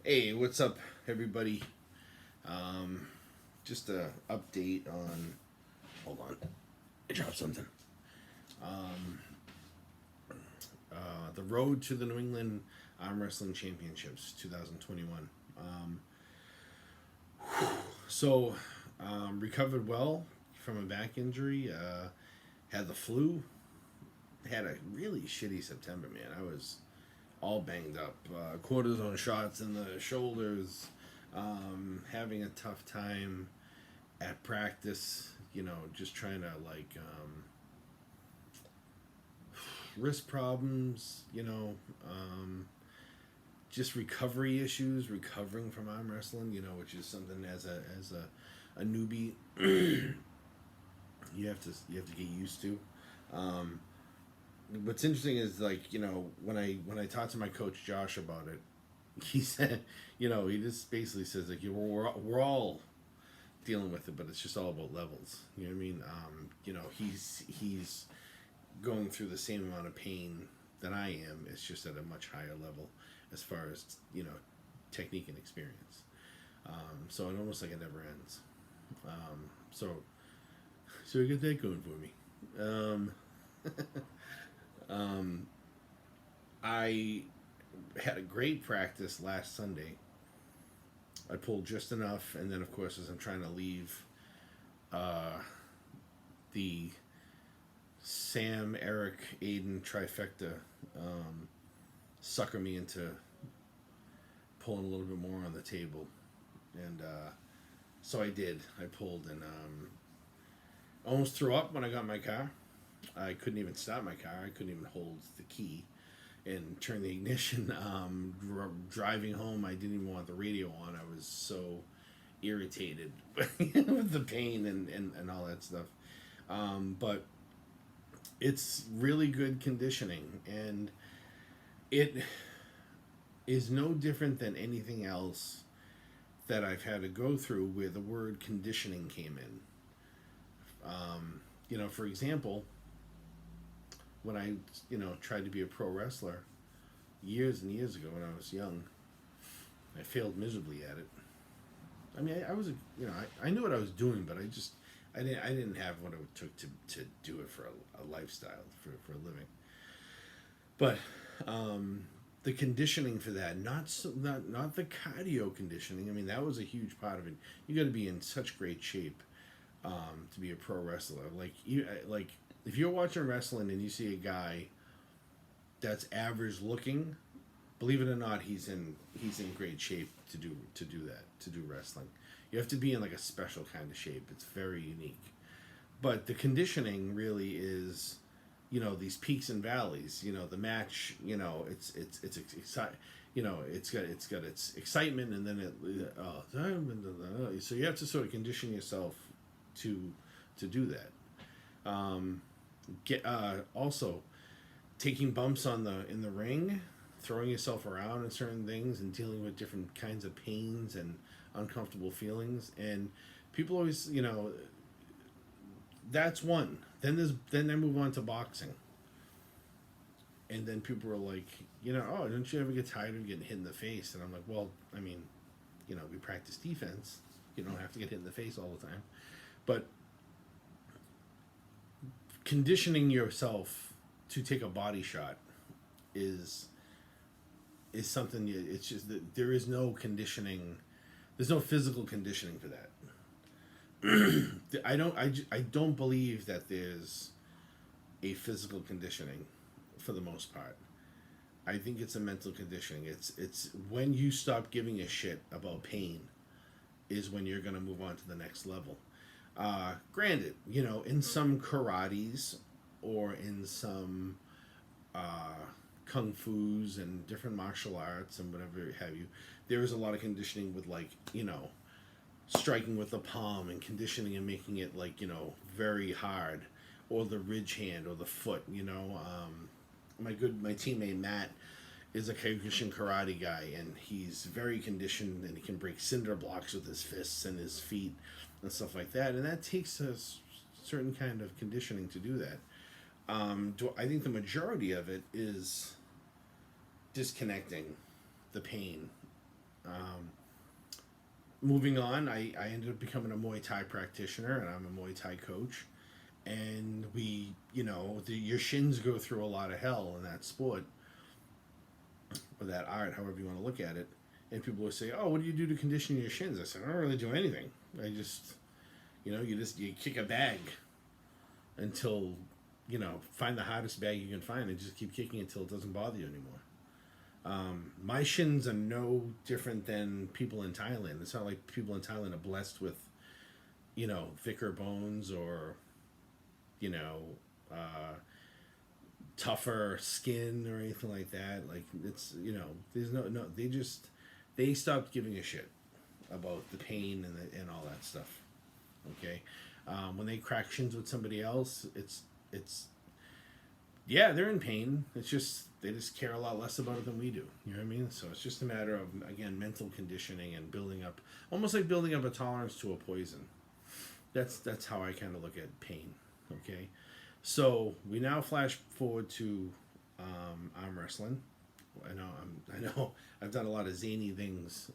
Hey, what's up, everybody? Um, just a update on. Hold on, I dropped something. Um, the road to the New England Arm Wrestling Championships, 2021. Um, so, recovered well from a back injury. Had the flu. Had a really shitty September, man. I was all banged up. Cortisone shots in the shoulders. Having a tough time at practice, just trying to wrist problems, just recovery issues, recovering from arm wrestling, which is something as a newbie you have to get used to. Um, what's interesting is when I talked to my coach Josh about it, he said, he just basically says we're all dealing with it, but it's just all about levels. You know what I mean? He's going through the same amount of pain that I am. It's just at a much higher level as far as technique and experience. So it almost like it never ends. So I got that going for me. Um, um, I had a great practice last Sunday. I pulled just enough, and then of course as I'm trying to leave, uh, the Sam, Eric, Aiden trifecta um, sucker me into pulling a little bit more on the table, and so I did. I pulled and almost threw up when I got in my car. I couldn't even start my car. I couldn't even hold the key and turn the ignition. Driving home, I didn't even want the radio on. I was so irritated with the pain and all that stuff. But it's really good conditioning, and it is no different than anything else that I've had to go through where the word conditioning came in. For example, when I, tried to be a pro wrestler years and years ago when I was young, I failed miserably at it. I mean, I was, I knew what I was doing, but I didn't have what it took to do it for a lifestyle, for a living. But the conditioning for that, not the cardio conditioning. I mean, that was a huge part of it. You got to be in such great shape to be a pro wrestler. Like if you're watching wrestling and you see a guy that's average looking, believe it or not, he's in great shape to do wrestling. You have to be in like a special kind of shape. It's very unique. But the conditioning really is, these peaks and valleys. The match. It's exciting. It's got its excitement, and then so you have to sort of condition yourself to do that. Get also taking bumps in the ring, throwing yourself around in certain things, and dealing with different kinds of pains and uncomfortable feelings. And people always, that's one. Then I move on to boxing, and then people are like, oh, don't you ever get tired of getting hit in the face? And I'm like, well, I mean, we practice defense. You don't have to get hit in the face all the time, but conditioning yourself to take a body shot is something. It's just that there is no conditioning. There's no physical conditioning for that. I don't believe that there's a physical conditioning for the most part. I think it's a mental conditioning. It's when you stop giving a shit about pain is when you're gonna move on to the next level. Granted, in some karates or in some uh, kung fu's and different martial arts and whatever have you, there is a lot of conditioning with striking with the palm and conditioning and making it very hard, or the ridge hand or the foot. My teammate Matt is a Kyokushin karate guy, and he's very conditioned, and he can break cinder blocks with his fists and his feet and stuff like that. And that takes a certain kind of conditioning to do that. I think the majority of it is disconnecting the pain Moving on, I ended up becoming a Muay Thai practitioner, and I'm a Muay Thai coach. And we, your shins go through a lot of hell in that sport, or that art, however you want to look at it. And people will say, "Oh, what do you do to condition your shins?" I said, "I don't really do anything. I just, you kick a bag until, find the hardest bag you can find, and just keep kicking until it doesn't bother you anymore." My shins are no different than people in Thailand. It's not like people in Thailand are blessed with, thicker bones or, you know, uh, tougher skin or anything like that. Like it's, there's no. They stopped giving a shit about the pain and all that stuff. Okay, when they crack shins with somebody else, it's yeah, they're in pain. It's just they just care a lot less about it than we do. You know what I mean? So it's just a matter of, again, mental conditioning and building up, almost like building up a tolerance to a poison. That's how I kind of look at pain. Okay, so we now flash forward to arm wrestling. I know I've done a lot of zany things.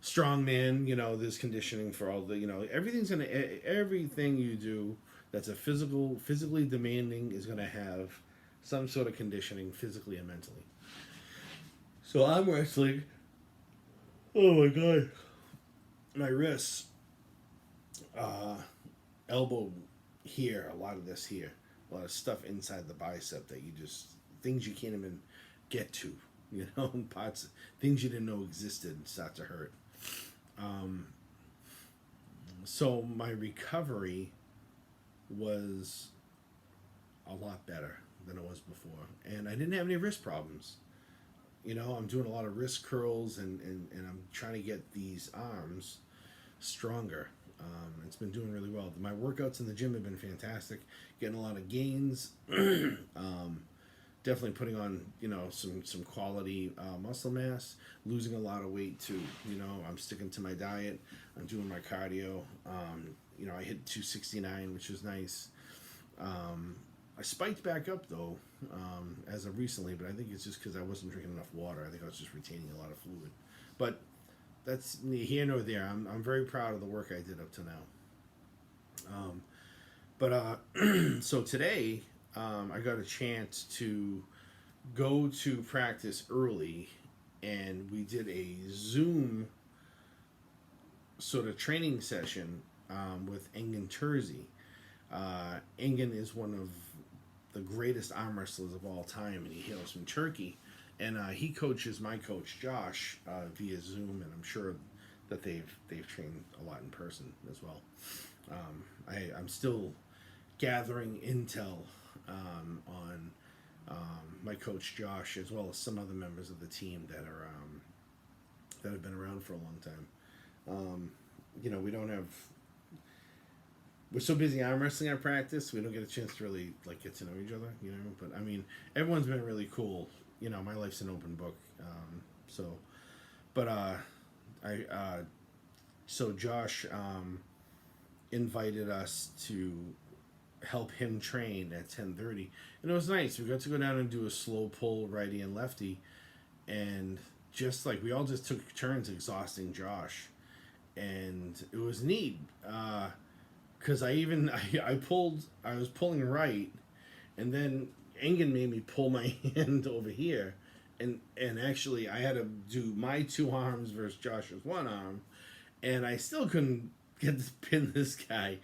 Strongman, there's conditioning for all the, everything you do that's physically demanding is going to have some sort of conditioning physically and mentally. So I'm wrestling. Oh my god, my wrists, elbow here, a lot of this here, a lot of stuff inside the bicep that things you can't even get to, parts, things you didn't know existed start to hurt. So my recovery was a lot better than it was before, and I didn't have any wrist problems. I'm doing a lot of wrist curls, and I'm trying to get these arms stronger. It's been doing really well. My workouts in the gym have been fantastic, getting a lot of gains. Definitely putting on some quality muscle mass, losing a lot of weight too. I'm sticking to my diet, I'm doing my cardio. I hit 269, which was nice. I spiked back up though, as of recently, but I think it's just because I wasn't drinking enough water. I think I was just retaining a lot of fluid. But that's neither here nor there. I'm very proud of the work I did up to now. So today, I got a chance to go to practice early, and we did a Zoom sort of training session with Engin Terzi. Engin is one of the greatest arm wrestlers of all time, and he hails from Turkey. And he coaches my coach Josh via Zoom, and I'm sure that they've trained a lot in person as well. I'm still gathering intel on my coach Josh, as well as some other members of the team that have been around for a long time. We don't have. We're so busy arm wrestling at practice, we don't get a chance to really get to know each other. But I mean, everyone's been really cool. My life's an open book. So Josh invited us to help him train at 10:30, and it was nice. We got to go down and do a slow pull righty and lefty, and just we all just took turns exhausting Josh, and it was neat. Because I was pulling right, and then Engin made me pull my hand over here, and actually I had to do my two arms versus Josh's one arm, and I still couldn't get to pin this guy.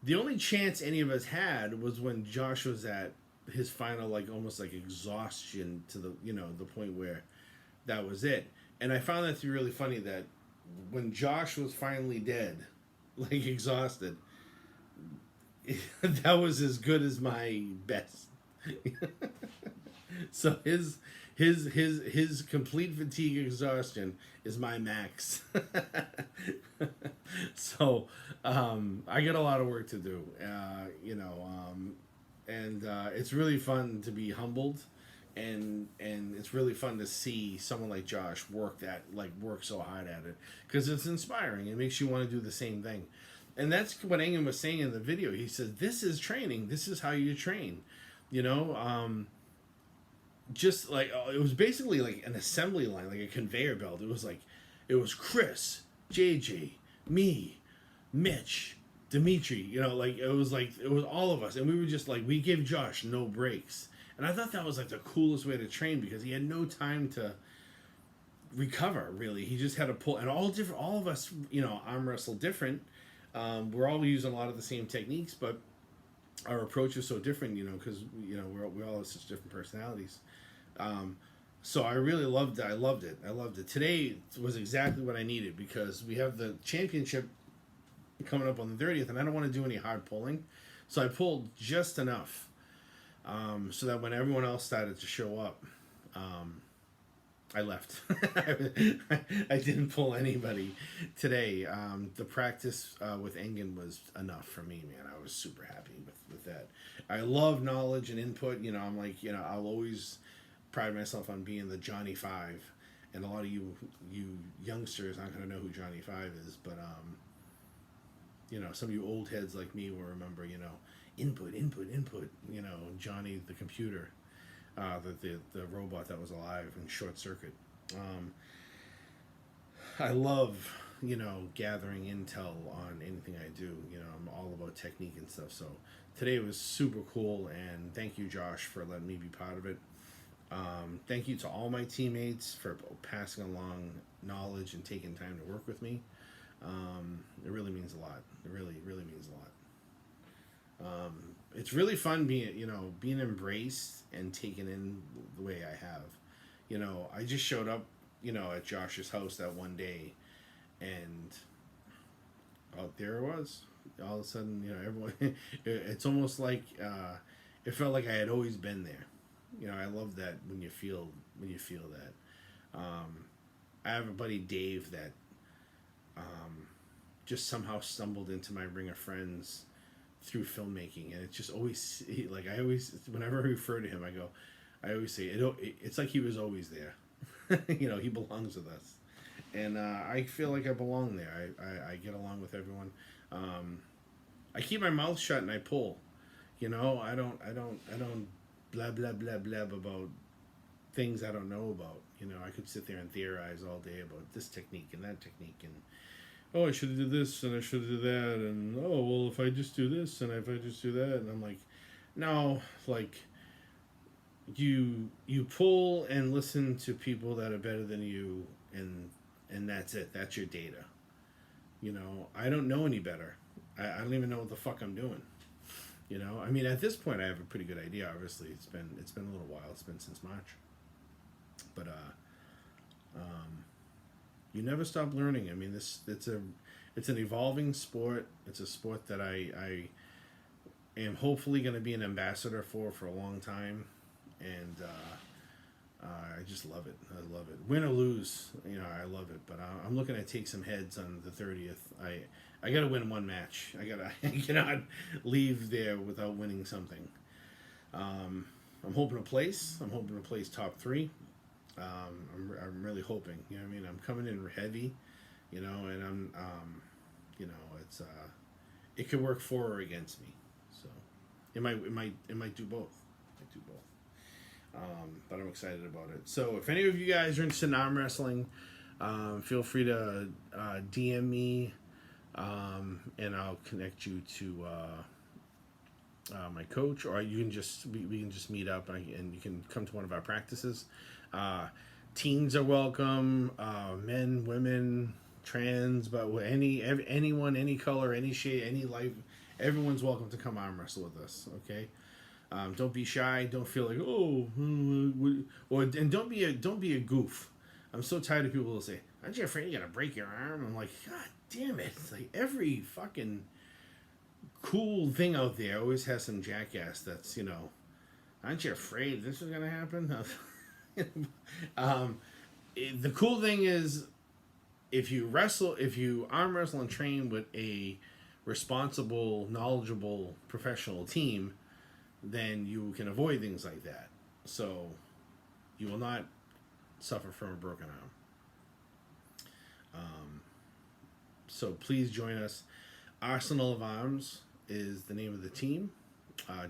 The only chance any of us had was when Josh was at his final, almost exhaustion to the point where that was it. And I found that to be really funny that when Josh was finally dead, exhausted, that was as good as my best. So his complete fatigue exhaustion is my max. So I got a lot of work to do, and it's really fun to be humbled, and it's really fun to see someone like Josh work so hard at it, because it's inspiring. It makes you want to do the same thing. And that's what Engin was saying in the video. He said, "This is training. This is how you train." just like it was basically like an assembly line, like a conveyor belt. It was like it was Chris, JJ, me, Mitch, Dimitri. You know, like it was all of us, and we were just like we gave Josh no breaks, and I thought that was like the coolest way to train because he had no time to recover. Really, he just had to pull, and all of us, you know, arm wrestle different. We're all using a lot of the same techniques, but our approach is so different, you know, because you know we all have such different personalities. Um, so I really loved it. I loved it. I loved it. Today was exactly what I needed because we have the championship coming up on the 30th, and I don't want to do any hard pulling, so I pulled just enough so that when everyone else started to show up, um, I left. I didn't pull anybody today. The practice with Engen was enough for me, man. I was super happy with that. I love knowledge and input. You know, I'm like, you know, I'll always pride myself on being the Johnny Five, and a lot of you youngsters aren't gonna know who Johnny Five is, but you know, some of you old heads like me will remember, you know, input. You know, Johnny the computer, the robot that was alive in Short Circuit. Um, I love, you know, gathering intel on anything I do. You know, I'm all about technique and stuff. So today was super cool, and thank you, Josh, for letting me be part of it. Thank you to all my teammates for passing along knowledge and taking time to work with me. It really means a lot. It really means a lot. It's really fun being, you know, being embraced and taken in the way I have. You know, I just showed up, you know, at Josh's house that one day, and oh, there it was. All of a sudden, you know, everyone. It's almost like it felt like I had always been there. You know, I love that when you feel that. I have a buddy Dave that just somehow stumbled into my ring of friends through filmmaking, and it's just always like I always whenever I refer to him, I always say it's like he was always there. You know, he belongs with us, and I feel like I belong there. I get along with everyone. I keep my mouth shut and I pull. You know, I don't blah blah blah blah about things I don't know about. You know, I could sit there and theorize all day about this technique and that technique, and oh, I should have did this and I should have did that, and oh well, if I just do this and if I just do that, and I'm like, no, like you pull and listen to people that are better than you, and that's it. That's your data. You know, I don't know any better. I don't even know what the fuck I'm doing. You know, I mean, at this point, I have a pretty good idea. Obviously, it's been a little while. It's been since March, but you never stop learning. I mean, it's an evolving sport. It's a sport that I am hopefully going to be an ambassador for a long time, and I just love it. I love it. Win or lose, you know, I love it. But I'm looking to take some heads on the 30th. I got to win one match. I cannot leave there without winning something. I'm hoping to place. I'm hoping to place top three. I'm really hoping. You know what I mean? I'm coming in heavy, you know, and you know, it could work for or against me. So it might do both. It might do both. But I'm excited about it. So if any of you guys are interested in arm wrestling, feel free to DM me, and I'll connect you to my coach, or you can just we can just meet up, and you can come to one of our practices. Teens are welcome, men, women, trans, but anyone, any color, any shade, any life, everyone's welcome to come arm wrestle with us. Okay. Don't be shy. Don't feel like and don't be a goof. I'm so tired of people who say, "Aren't you afraid you're gonna break your arm?" I'm like, God damn it! It's like every fucking cool thing out there always has some jackass that's, you know, aren't you afraid this is gonna happen? The cool thing is, if you arm wrestle and train with a responsible, knowledgeable, professional team, then you can avoid things like that. So you will not suffer from a broken arm. So please join us. Arsenal of Arms is the name of the team.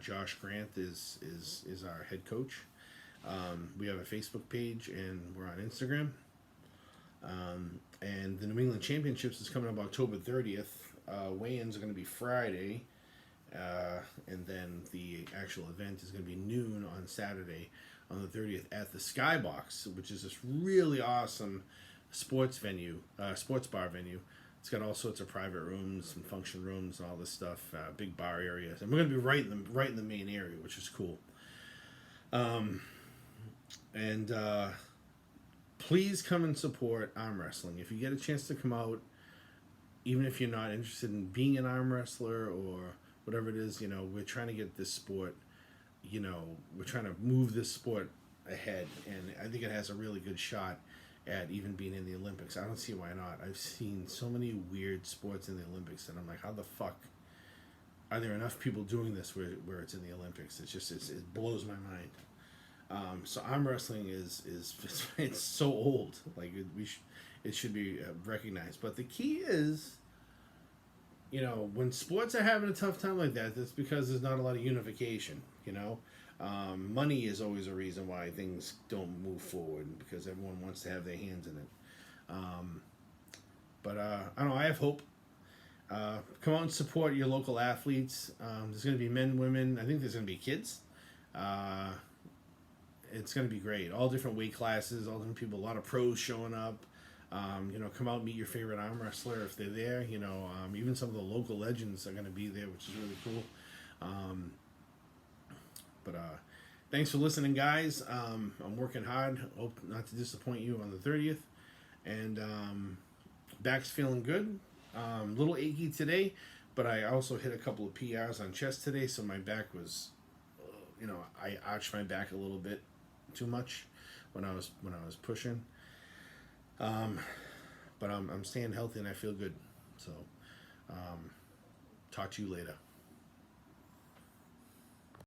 Josh Grant is our head coach. We have a Facebook page and we're on Instagram. And the New England Championships is coming up October 30th. Weigh-ins are going to be Friday. And then the actual event is going to be noon on Saturday on the 30th at the Skybox, which is this really awesome sports bar venue. It's got all sorts of private rooms and function rooms and all this stuff, big bar areas, and we're going to be right in the main area, which is cool. And please come and support arm wrestling if you get a chance to come out. Even if you're not interested in being an arm wrestler or whatever it is, we're trying to get this sport. We're trying to move this sport ahead, and I think it has a really good shot at even being in the Olympics. I don't see why not. I've seen so many weird sports in the Olympics, and I'm like, how the fuck are there enough people doing this where it's in the Olympics? It blows my mind. So arm wrestling is it's so old. Like it should be recognized. But the key is, when sports are having a tough time like that, that's because there's not a lot of unification. Money is always a reason why things don't move forward, because everyone wants to have their hands in it. But I don't know. I have hope. Come out and support your local athletes. There's going to be men, women. I think there's going to be kids. It's going to be great. All different weight classes, all different people. A lot of pros showing up. Come out and meet your favorite arm wrestler if they're there. Even some of the local legends are going to be there, which is really cool. But thanks for listening, guys. I'm working hard. Hope not to disappoint you on the 30th. And back's feeling good. A little achy today, but I also hit a couple of PRs on chest today, so my back was, I arched my back a little bit too much when I was pushing. But I'm staying healthy and I feel good. So talk to you later.